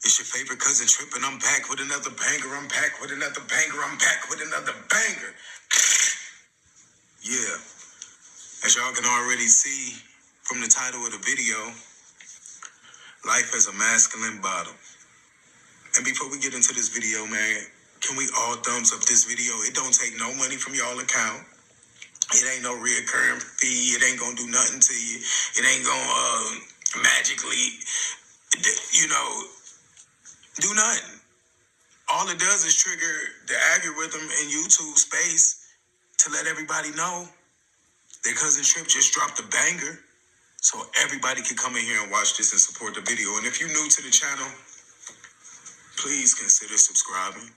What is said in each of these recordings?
It's your favorite cousin Trip, and I'm back with another banger. I'm back with another banger. I'm back with another banger. Yeah, as y'all can already see from the title of the video, life has a masculine bottom. And before we get into this video, man, can we all thumbs up this video? It don't take no money from y'all account. It ain't no reoccurring fee. It ain't gonna do nothing to you. It ain't gonna magically, do nothing. All it does is trigger the algorithm in YouTube space to let everybody know their cousin Trip just dropped a banger, so everybody can come in here and watch this and support the video. And if you're new to the channel, please consider subscribing.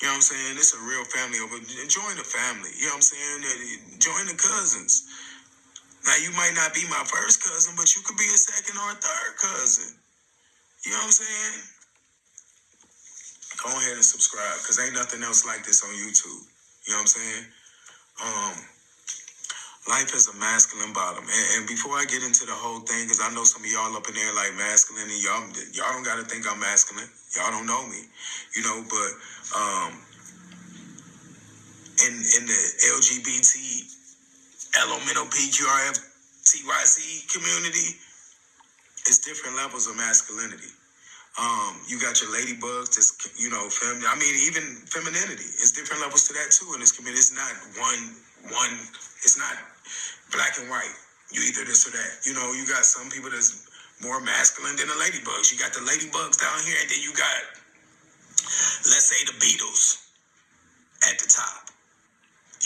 You know what I'm saying? It's a real family over. Join the family. You know what I'm saying? Join the cousins. Now, you might not be my first cousin, but you could be a second or a third cousin. You know what I'm saying? Go ahead and subscribe, because ain't nothing else like this on YouTube. You know what I'm saying? Life is a masculine bottom. And before I get into the whole thing, because I know some of y'all up in there like masculine, and y'all don't got to think I'm masculine. Y'all don't know me. But in the LGBT, elemental PQRFTYC community, it's different levels of masculinity. You got your ladybugs, that's, even femininity. It's different levels to that too in this community. It's not one, it's not black and white. You either this or that. You got some people that's more masculine than the ladybugs. You got the ladybugs down here, and then you got, let's say, the Beatles at the top.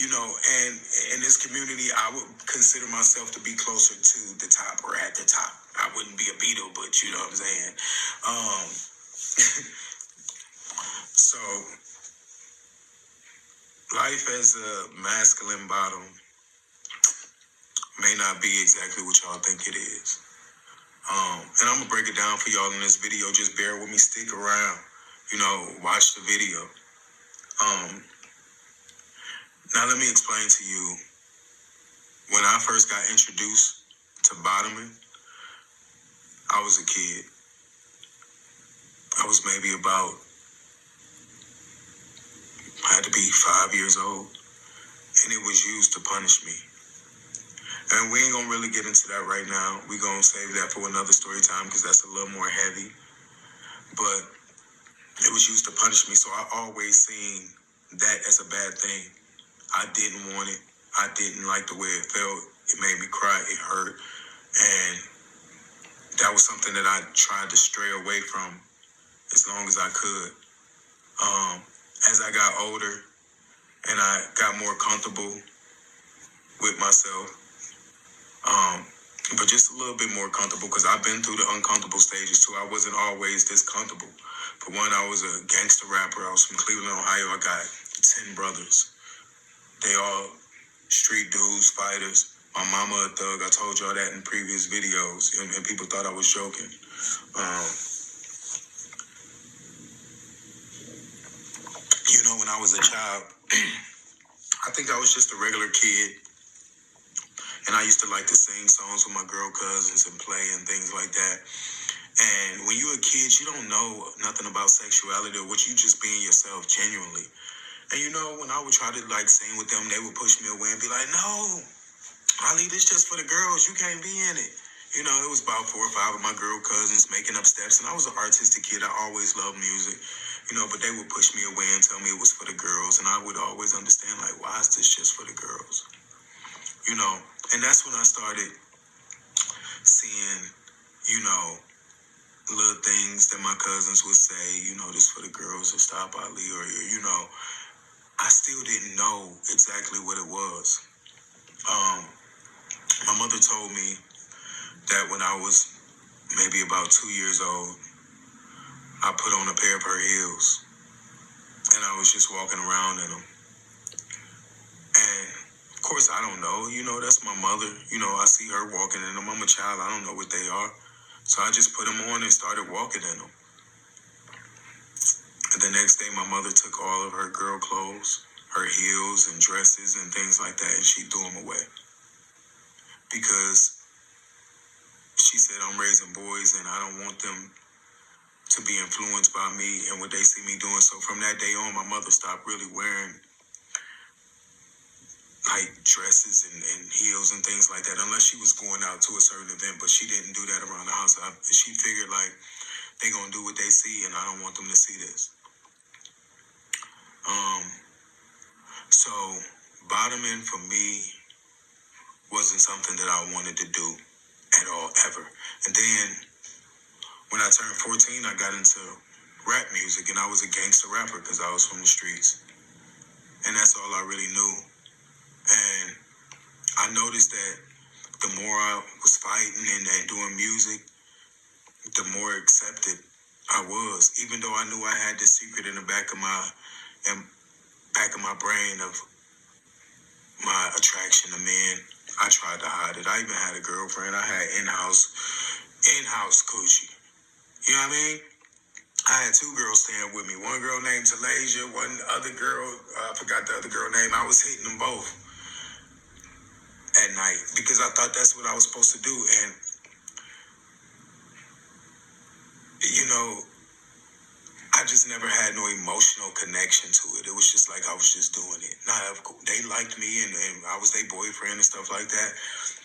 And in this community, I would consider myself to be closer to the top or at the top. I wouldn't be a Beatle, but you know what I'm saying. So, life as a masculine bottom may not be exactly what y'all think it is. And I'm going to break it down for y'all in this video. Just bear with me. Stick around. Watch the video. Now, let me explain to you. When I first got introduced to bottoming, I was a kid. I was maybe had to be 5 years old. And it was used to punish me. And we ain't going to really get into that right now. We're going to save that for another story time, because that's a little more heavy. But it was used to punish me, so I always seen that as a bad thing. I didn't want it. I didn't like the way it felt. It made me cry. It hurt. And that was something that I tried to stray away from as long as I could. As I got older and I got more comfortable with myself, but just a little bit more comfortable, because I've been through the uncomfortable stages too. I wasn't always this comfortable. For one, I was a gangster rapper. I was from Cleveland, Ohio. I got 10 brothers. They all street dudes, fighters. My mama a thug. I told y'all that in previous videos, and people thought I was joking. When I was a child, I think I was just a regular kid, and I used to like to sing songs with my girl cousins and play and things like that. And when you're a kid, you don't know nothing about sexuality or what, you just being yourself genuinely. And when I would try to sing with them, they would push me away and be like, "No, Ali, this just for the girls. You can't be in it." It was about 4 or 5 of my girl cousins making up steps, and I was an artistic kid. I always loved music, but they would push me away and tell me it was for the girls, and I would always understand, why is this just for the girls? And that's when I started seeing, little things that my cousins would say, this for the girls, or stop Ali, or, I still didn't know exactly what it was. My mother told me that when I was maybe about 2 years old, I put on a pair of her heels, and I was just walking around in them. And of course, I don't know, that's my mother. I see her walking in them. I'm a child. I don't know what they are. So I just put them on and started walking in them. And the next day, my mother took all of her girl clothes, her heels and dresses and things like that, and she threw them away. Because she said, "I'm raising boys, and I don't want them to to be influenced by me and what they see me doing. So from that day on, my mother stopped really wearing like dresses and heels and things like that, unless she was going out to a certain event, but she didn't do that around the house. She figured like, they gonna do what they see and I don't want them to see this. So bottoming for me wasn't something that I wanted to do at all, ever. And then when I turned 14, I got into rap music, and I was a gangster rapper because I was from the streets. And that's all I really knew. And I noticed that the more I was fighting and doing music, the more accepted I was. Even though I knew I had this secret in the back of my brain of my attraction to men, I tried to hide it. I even had a girlfriend. I had in-house coochie. You know what I mean? I had two girls staying with me. One girl named Talasia, one other girl, I forgot the other girl name. I was hitting them both at night because I thought that's what I was supposed to do. And, you know, I just never had no emotional connection to it. It was just like I was just doing it. Now, they liked me and I was their boyfriend and stuff like that,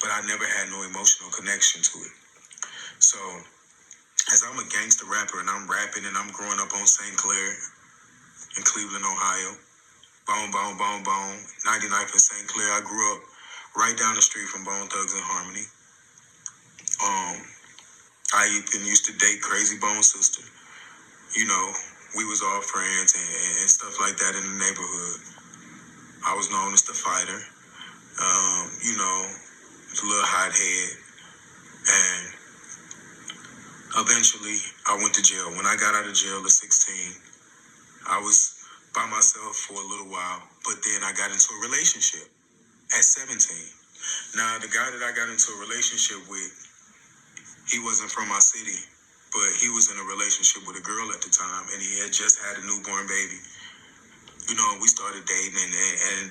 but I never had no emotional connection to it. So, as I'm a gangster rapper and I'm rapping and I'm growing up on St. Clair in Cleveland, Ohio, Bone, 99th and St. Clair. I grew up right down the street from Bone Thugs and Harmony. I even used to date Crazy Bone's sister. You know, we was all friends and stuff like that in the neighborhood. I was known as the fighter. You know, a little hot head. And eventually, I went to jail. When I got out of jail at 16, I was by myself for a little while. But then I got into a relationship at 17. Now, the guy that I got into a relationship with, he wasn't from my city, but he was in a relationship with a girl at the time, and he had just had a newborn baby. You know, we started dating, and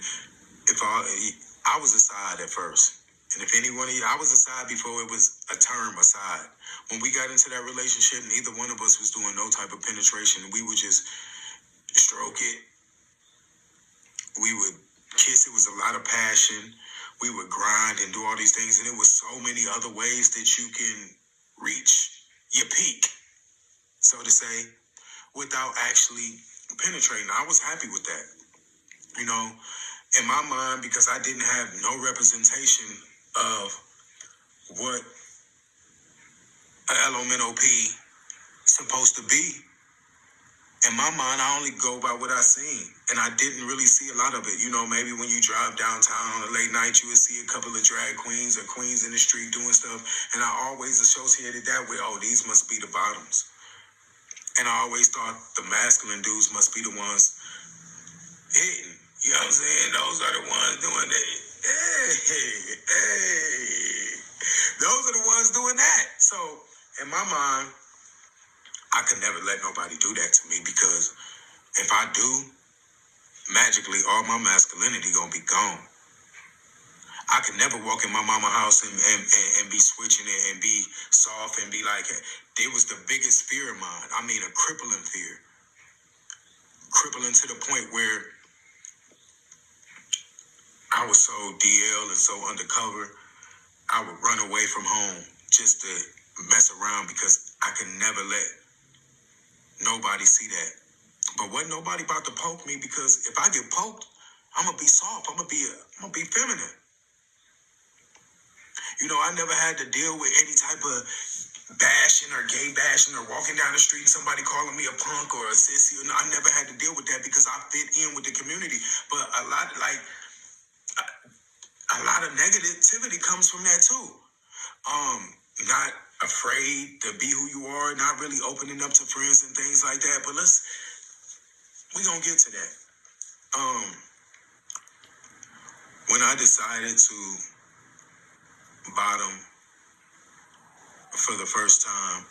if I was a side at first. And if anyone, I was a side before it was a term aside. When we got into that relationship, neither one of us was doing no type of penetration. We would just stroke it. We would kiss. It was a lot of passion. We would grind and do all these things. And it was so many other ways that you can reach your peak, so to say, without actually penetrating. I was happy with that. You know, in my mind, because I didn't have no representation of what an LMNOP supposed to be. In my mind, I only go by what I seen, and I didn't really see a lot of it. You know, maybe when you drive downtown on a late night, you would see a couple of drag queens or queens in the street doing stuff, and I always associated that with, oh, these must be the bottoms. And I always thought the masculine dudes must be the ones hitting. You know what I'm saying? Those are the ones doing that. Hey. Those are the ones doing that. So, in my mind, I could never let nobody do that to me, because if I do, magically all my masculinity gonna be gone. I could never walk in my mama's house and be switching it and be soft and be like, it was the biggest fear of mine. I mean, a crippling fear. Crippling to the point where I was so DL and so undercover, I would run away from home just to mess around, because I could never let nobody see that. But wasn't nobody about to poke me, because if I get poked, I'm gonna be soft. I'm gonna be feminine. You know, I never had to deal with any type of bashing or gay bashing or walking down the street and somebody calling me a punk or a sissy. I never had to deal with that because I fit in with the community. But a lot of negativity comes from that too. Not afraid to be who you are, not really opening up to friends and things like that. But we gonna get to that. When I decided to bottom for the first time,